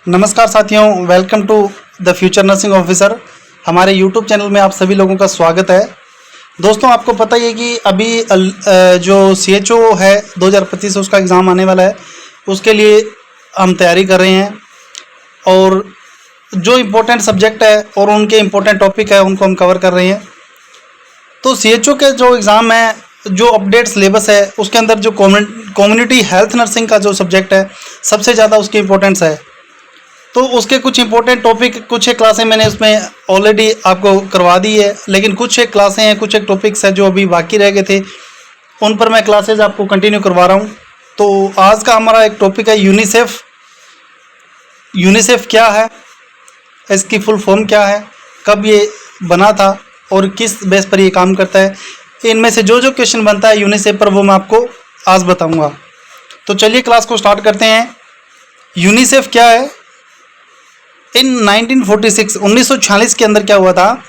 नमस्कार साथियों, welcome to the future nursing officer. हमारे यूट्यूब चैनल में आप सभी लोगों का स्वागत है। दोस्तों, आपको पता ही है कि अभी जो CHO है 2025 उसका एग्ज़ाम आने वाला है, उसके लिए हम तैयारी कर रहे हैं और जो इम्पोर्टेंट सब्जेक्ट है और उनके इम्पोर्टेंट टॉपिक है उनको हम कवर कर रहे हैं। तो CHO के जो एग्ज़ाम है, जो अपडेट सिलेबस है, उसके अंदर जो कम्युनिटी हेल्थ नर्सिंग का जो सब्जेक्ट है सबसे ज़्यादा उसकी इम्पोर्टेंस है। तो उसके कुछ इंपॉर्टेंट टॉपिक, कुछ एक क्लासें मैंने उसमें ऑलरेडी आपको करवा दी है, लेकिन कुछ एक क्लासें हैं, कुछ एक टॉपिक्स हैं जो अभी बाकी रह गए थे, उन पर मैं क्लासेज आपको कंटिन्यू करवा रहा हूँ। तो आज का हमारा एक टॉपिक है यूनिसेफ। यूनिसेफ क्या है, इसकी फुल फॉर्म क्या है, कब ये बना था और किस बेस पर ये काम करता है, इनमें से जो जो क्वेश्चन बनता है यूनिसेफ पर वो मैं आपको आज बताऊँगा। तो चलिए क्लास को स्टार्ट करते हैं। यूनिसेफ क्या है? इन 1946 के अंदर क्या हुआ था,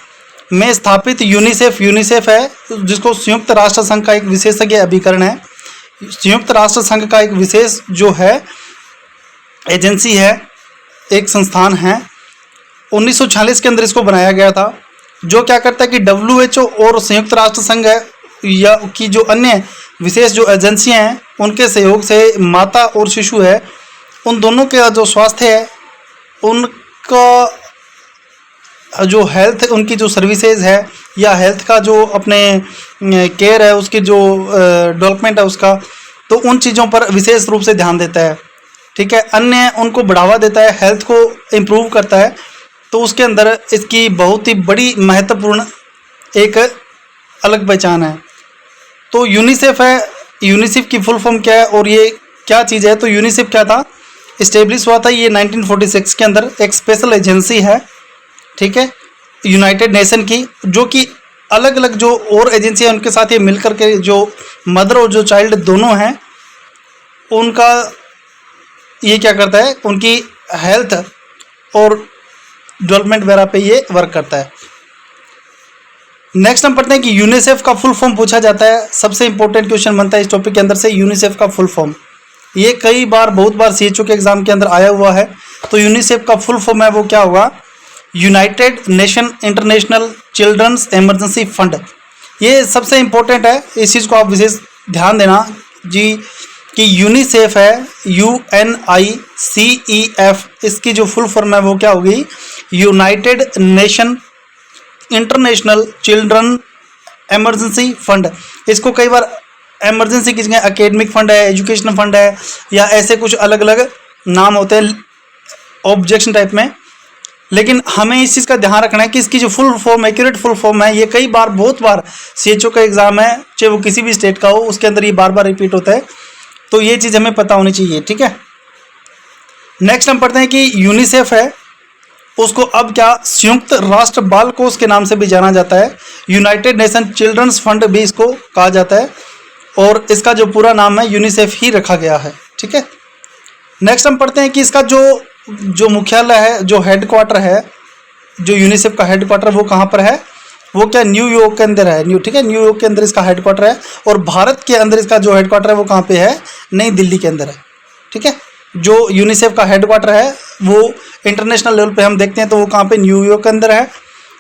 में स्थापित यूनिसेफ है, जिसको संयुक्त राष्ट्र संघ का एक विशेषज्ञ अभिकरण है। संयुक्त राष्ट्र संघ का एक विशेष जो है एजेंसी है, एक संस्थान है। 1946 के अंदर इसको बनाया गया था, जो क्या करता है कि WHO और संयुक्त राष्ट्र संघ है या की जो अन्य विशेष जो एजेंसियां हैं उनके सहयोग से माता और शिशु है, उन दोनों के जो स्वास्थ्य है, उनका जो हेल्थ, उनकी जो सर्विसेज है या हेल्थ का जो अपने केयर है, उसकी जो डेवलपमेंट है उसका, तो उन चीज़ों पर विशेष रूप से ध्यान देता है। ठीक है, अन्य उनको बढ़ावा देता है, हेल्थ को इम्प्रूव करता है। तो उसके अंदर इसकी बहुत ही बड़ी महत्वपूर्ण एक अलग पहचान है। तो यूनिसेफ है, यूनिसेफ की फुल फॉर्म क्या है और ये क्या चीज़ है? तो यूनिसेफ क्या था, इस्टेब्लिश हुआ था ये 1946 के अंदर, एक स्पेशल एजेंसी है। ठीक है, यूनाइटेड नेशन की, जो कि अलग अलग जो और एजेंसी है उनके साथ ये मिलकर के जो मदर और जो चाइल्ड दोनों हैं उनका ये क्या करता है, उनकी हेल्थ और डेवलपमेंट वगैरह पे ये वर्क करता है। नेक्स्ट हम पढ़ते हैं कि यूनिसेफ का फुल फॉर्म पूछा जाता है। सबसे इंपॉर्टेंट क्वेश्चन बनता है इस टॉपिक के अंदर से, यूनिसेफ का फुल फॉर्म। ये कई बार, बहुत बार CHO के एग्जाम के अंदर आया हुआ है। तो यूनिसेफ का फुल फॉर्म है वो क्या होगा, united nation international children's emergency fund. ये सबसे इम्पोर्टेंट है, इस चीज़ को आप विशेष ध्यान देना जी कि यूनिसेफ है UNICEF, इसकी जो फुल फॉर्म है वो क्या होगी, United nation international children emergency fund. इसको कई बार इमरजेंसी की जगह एकेडमिक फंड है, एजुकेशनल फंड है, या ऐसे कुछ अलग अलग नाम होते हैं ऑब्जेक्शन टाइप में। लेकिन हमें इस चीज़ का ध्यान रखना है कि इसकी जो full form, accurate full form है, ये कई बार, बहुत बार CHO का एग्ज़ाम है, चाहे वो किसी भी स्टेट का हो, उसके अंदर ये बार बार रिपीट होता है। तो ये चीज़ हमें पता होनी चाहिए। ठीक है, नेक्स्ट हम पढ़ते हैं कि यूनिसेफ है, उसको अब क्या संयुक्त राष्ट्र बाल कोष के नाम से भी जाना जाता है। यूनाइटेड नेशन चिल्ड्रंस फंड भी इसको कहा जाता है, और इसका जो पूरा नाम है यूनिसेफ ही रखा गया है। ठीक है, नेक्स्ट हम पढ़ते हैं कि इसका जो मुख्यालय है, जो हेडक्वार्टर है, जो यूनिसेफ का हेडक्वार्टर वो कहाँ पर है, वो क्या न्यूयॉर्क के अंदर है। ठीक है, न्यूयॉर्क के अंदर इसका हेडक्वार्टर है, और भारत के अंदर इसका जो हेडक्वार्टर है वो कहाँ पे है, नई दिल्ली के अंदर है। ठीक है, जो यूनिसेफ का हेडक्वार्टर है वो इंटरनेशनल लेवल पे हम देखते हैं तो वो कहाँ पे, न्यूयॉर्क के अंदर है,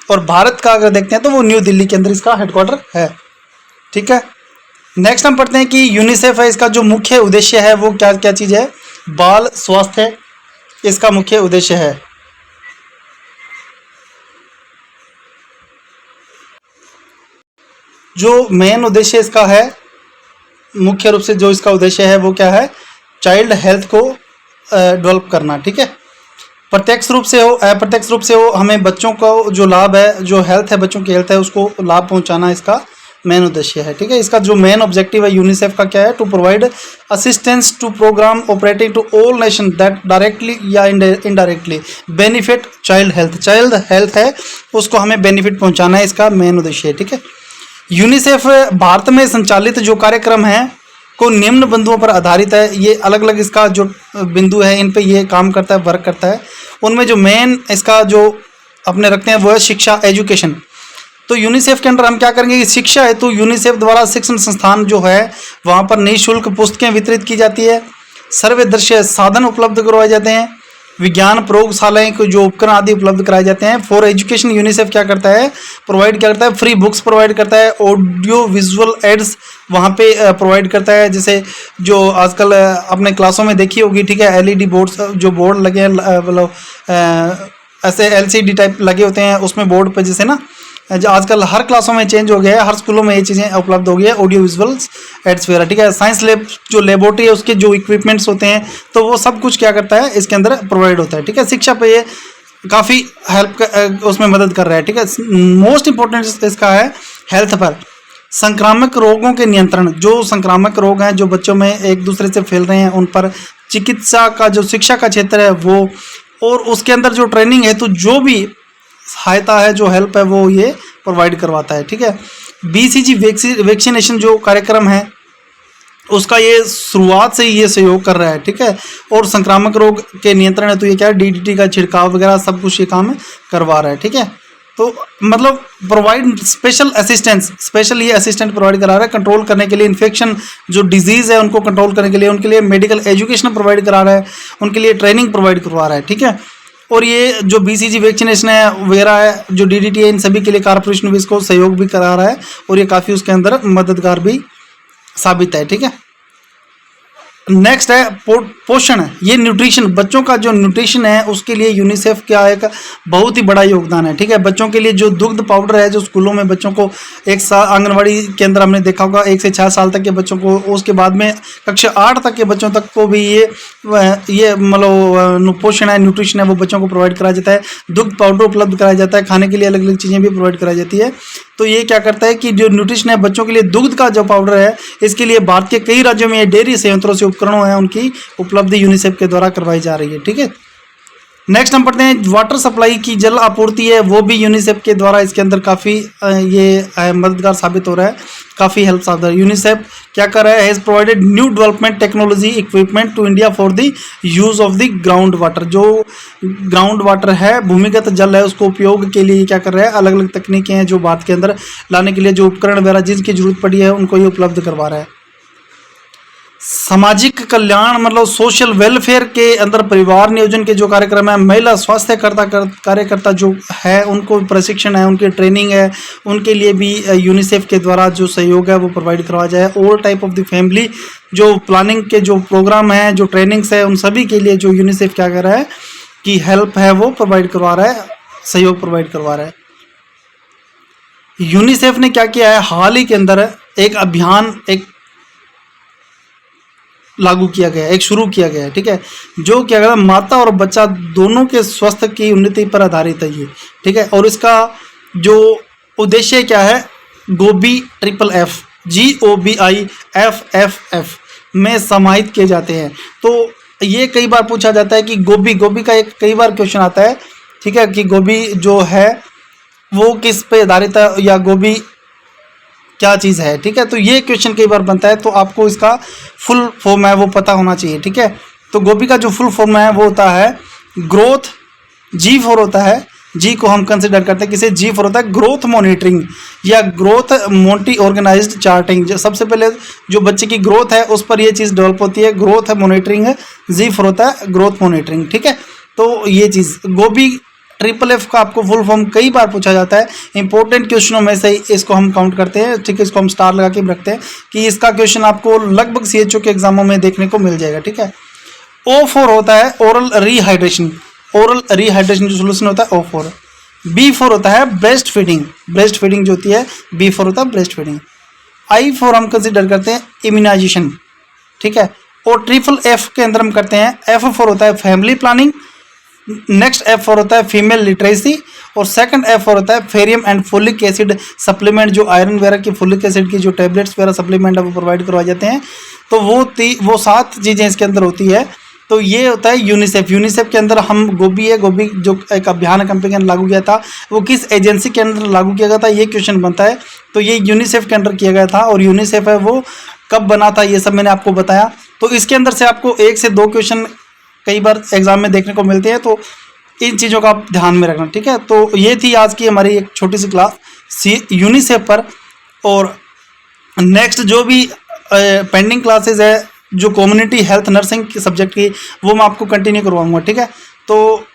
और भारत का अगर देखते हैं तो वो न्यू दिल्ली के अंदर इसका हेडक्वार्टर है। ठीक है, नेक्स्ट हम पढ़ते हैं कि यूनिसेफ है, इसका जो मुख्य उद्देश्य है वो क्या क्या चीज़ है, बाल स्वास्थ्य इसका मुख्य उद्देश्य है। जो मेन उद्देश्य इसका है, मुख्य रूप से जो इसका उद्देश्य है वो क्या है, चाइल्ड हेल्थ को डेवलप करना। ठीक है, प्रत्यक्ष रूप से हो, अप्रत्यक्ष रूप से हो, हमें बच्चों को जो लाभ है, जो हेल्थ है, बच्चों की हेल्थ है, उसको लाभ पहुंचाना इसका मेन उद्देश्य है। ठीक है, इसका जो मेन ऑब्जेक्टिव है यूनिसेफ का क्या है, to provide assistance to programme operating to all nation that directly या indirectly benefit child health. Child health है उसको हमें बेनिफिट पहुंचाना है, इसका मेन उद्देश्य है। ठीक है, यूनिसेफ भारत में संचालित जो कार्यक्रम है को निम्न बिंदुओं पर आधारित है। ये अलग अलग इसका जो बिंदु है, इन पे ये काम करता है, वर्क करता है। उनमें जो मेन इसका जो अपने रखते हैं वो है शिक्षा, एजुकेशन। तो यूनिसेफ के अंदर हम क्या करेंगे कि शिक्षा है, तो यूनिसेफ द्वारा शिक्षण संस्थान जो है वहाँ पर निःशुल्क पुस्तकें वितरित की जाती है, सर्वदर्शी साधन उपलब्ध करवाए जाते हैं, विज्ञान प्रयोगशालाएं को जो उपकरण आदि उपलब्ध कराए जाते हैं। फॉर एजुकेशन यूनिसेफ क्या करता है, प्रोवाइड क्या करता है, फ्री बुक्स प्रोवाइड करता है, ऑडियो विजुअल एड्स वहाँ पे प्रोवाइड करता है। जैसे जो आजकल अपने क्लासों में देखी होगी, ठीक है, एलईडी बोर्ड्स जो बोर्ड लगे हैं, मतलब ऐसे एलसीडी टाइप लगे होते हैं उसमें बोर्ड पे, जैसे ना जो आजकल हर क्लासों में चेंज हो गया है, हर स्कूलों में ये चीज़ें उपलब्ध हो गई है, ऑडियो विजुअल्स एड्स वगैरह, ठीक है। साइंस लैब जो लेबोरेटरी है उसके जो इक्विपमेंट्स होते हैं, तो वो सब कुछ क्या करता है इसके अंदर प्रोवाइड होता है, ठीक है। शिक्षा पे ये काफ़ी हेल्प उसमें मदद कर रहा है, ठीक है। मोस्ट इंपॉर्टेंट इसका है हेल्थ पर, संक्रामक रोगों के नियंत्रण, जो संक्रामक रोग हैं जो बच्चों में एक दूसरे से फैल रहे हैं उन पर चिकित्सा का जो शिक्षा का क्षेत्र है वो, और उसके अंदर जो ट्रेनिंग है, तो जो भी सहायता है, जो हेल्प है, वो ये प्रोवाइड करवाता है, ठीक है। बीसीजी वैक्सीनेशन जो कार्यक्रम है उसका ये शुरुआत से ही ये सहयोग कर रहा है, ठीक है। और संक्रामक रोग के नियंत्रण है तो ये क्या है, डीडीटी का छिड़काव वगैरह सब कुछ ये काम करवा रहा है, ठीक है। तो मतलब प्रोवाइड स्पेशल असिस्टेंस, स्पेशल ये असिस्टेंट प्रोवाइड करा रहा है कंट्रोल करने के लिए, इन्फेक्शन जो डिजीज़ है उनको कंट्रोल करने के लिए, उनके लिए मेडिकल एजुकेशन प्रोवाइड करा रहा है, उनके लिए ट्रेनिंग प्रोवाइड करवा रहा है, ठीक है। और ये जो बीसीजी वैक्सीनेशन है वगैरह है, जो डीडीटी है, इन सभी के लिए कॉर्पोरेशन भी इसको सहयोग भी करा रहा है और ये काफ़ी उसके अंदर मददगार भी साबित है, ठीक है। नेक्स्ट है पोषण, ये न्यूट्रिशन, बच्चों का जो न्यूट्रिशन है उसके लिए यूनिसेफ का एक बहुत ही बड़ा योगदान है, ठीक है। बच्चों के लिए जो दुग्ध पाउडर है, जो स्कूलों में बच्चों को एक साल आंगनवाड़ी के अंदर हमने देखा होगा 1 से 6 साल तक के बच्चों को, उसके बाद में कक्षा 8 तक के बच्चों तक को भी ये मतलब पोषण है, न्यूट्रिशन है, वो बच्चों को प्रोवाइड कराया जाता है। दुग्ध पाउडर उपलब्ध कराया जाता है, खाने के लिए अलग अलग चीज़ें भी प्रोवाइड कराई जाती है। तो ये क्या करता है कि जो न्यूट्रिशन है बच्चों के लिए, दुग्ध का जो पाउडर है, इसके लिए भारत के कई राज्यों में ये डेयरी संयंत्रों से उपकरणों हैं उनकी उपलब्धि यूनिसेफ के द्वारा करवाई जा रही है, ठीक है। नेक्स्ट हम पढ़ते हैं वाटर सप्लाई की जल आपूर्ति है, वो भी यूनिसेफ के द्वारा इसके अंदर काफ़ी ये मददगार साबित हो रहा है, काफ़ी हेल्प साबित हो रहा है। यूनिसेफ क्या कर रहा है, has provided new development technology equipment to India for the use of the ground water, जो ग्राउंड वाटर है, भूमिगत जल है, उसको उपयोग के लिए क्या कर रहा है, अलग अलग तकनीकें हैं जो भारत के अंदर लाने के लिए जो उपकरण वगैरह जिनकी जरूरत पड़ी है उनको ये उपलब्ध करवा रहा है। सामाजिक कल्याण मतलब सोशल वेलफेयर के अंदर परिवार नियोजन के जो कार्यक्रम है, महिला स्वास्थ्य कार्यकर्ता जो है उनको प्रशिक्षण है, उनकी ट्रेनिंग है, उनके लिए भी यूनिसेफ के द्वारा जो सहयोग है वो प्रोवाइड करवाया जाए। All type of the family जो प्लानिंग के जो प्रोग्राम है, जो ट्रेनिंग्स है, उन सभी के लिए जो यूनिसेफ क्या कर रहा है कि हेल्प है वो प्रोवाइड करवा रहा है, सहयोग प्रोवाइड करवा रहा है। यूनिसेफ ने क्या किया है, हाल ही के अंदर एक अभियान लागू किया गया, एक शुरू किया गया है, ठीक है, जो क्या कहता है माता और बच्चा दोनों के स्वास्थ्य की उन्नति पर आधारित है ये, ठीक है। और इसका जो उद्देश्य क्या है, गोबी FFF GOBI में समाहित किए जाते हैं। तो ये कई बार पूछा जाता है कि गोबी का एक कई बार क्वेश्चन आता है, ठीक है, कि गोबी जो है वो किस पे आधारित है या गोबी क्या चीज़ है, ठीक है। तो ये क्वेश्चन कई बार बनता है, तो आपको इसका फुल फॉर्म है वो पता होना चाहिए, ठीक है। तो गोबी का जो फुल फॉर्म है वो होता है ग्रोथ, G फॉर होता है, G को हम कंसिडर करते हैं किसे, G फॉर होता है ग्रोथ मॉनिटरिंग या ग्रोथ मोटी ऑर्गेनाइज्ड चार्टिंग। सबसे पहले जो बच्चे की ग्रोथ है उस पर ये चीज़ डेवलप होती है, ग्रोथ है मॉनिटरिंग है, G फॉर होता है ग्रोथ मॉनिटरिंग, ठीक है। तो ये चीज़ गोबी FFF का आपको फुल फॉर्म कई बार पूछा जाता है, इंपॉर्टेंट क्वेश्चनों में से इसको हम काउंट करते हैं, ठीक है। इसको हम स्टार लगा के रखते हैं कि इसका क्वेश्चन आपको लगभग CHO के एग्जामों में देखने को मिल जाएगा, ठीक है। O फॉर होता है ओरल रिहाइड्रेशन जो सोल्यूशन होता है O4। B फॉर होता है ब्रेस्ट फीडिंग जो होती है, B फॉर होता है ब्रेस्ट फीडिंग। I फॉर हम कंसिडर करते हैं इम्यूनाइजेशन, ठीक है। और FFF के अंदर हम करते हैं, F फॉर होता है family planning, next F for होता है फीमेल लिटरेसी, और सेकंड F फॉर होता है Ferium and folic acid supplement, जो आयरन वगैरह की, फोलिक एसिड की जो टैबलेट्स वगैरह सप्लीमेंट है वो प्रोवाइड करवाए जाते हैं। तो वो 7 चीज़ें इसके अंदर होती है। तो ये होता है यूनिसेफ के अंदर हम गोबी जो एक अभियान कंपनी के अंदर लागू किया था, वो किस एजेंसी के अंदर लागू किया गया था, ये क्वेश्चन बनता है। तो ये यूनिसेफ के अंदर किया गया था, और यूनिसेफ है वो कब बना था ये सब मैंने आपको बताया। तो इसके अंदर से आपको 1 से 2 क्वेश्चन कई बार एग्जाम में देखने को मिलते हैं, तो इन चीज़ों का आप ध्यान में रखना, ठीक है। तो ये थी आज की हमारी एक छोटी सी क्लास यूनिसेफ पर। और नेक्स्ट जो भी पेंडिंग क्लासेस है जो कम्युनिटी हेल्थ नर्सिंग के सब्जेक्ट की, वो मैं आपको कंटिन्यू करवाऊंगा, ठीक है। तो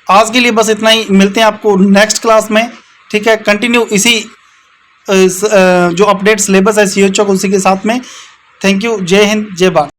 आज के लिए बस इतना ही, मिलते हैं आपको नेक्स्ट क्लास में, ठीक है। कंटिन्यू इसी जो अपडेट सिलेबस है CHO उसी के साथ में। थैंक यू, जय हिंद, जय भारत।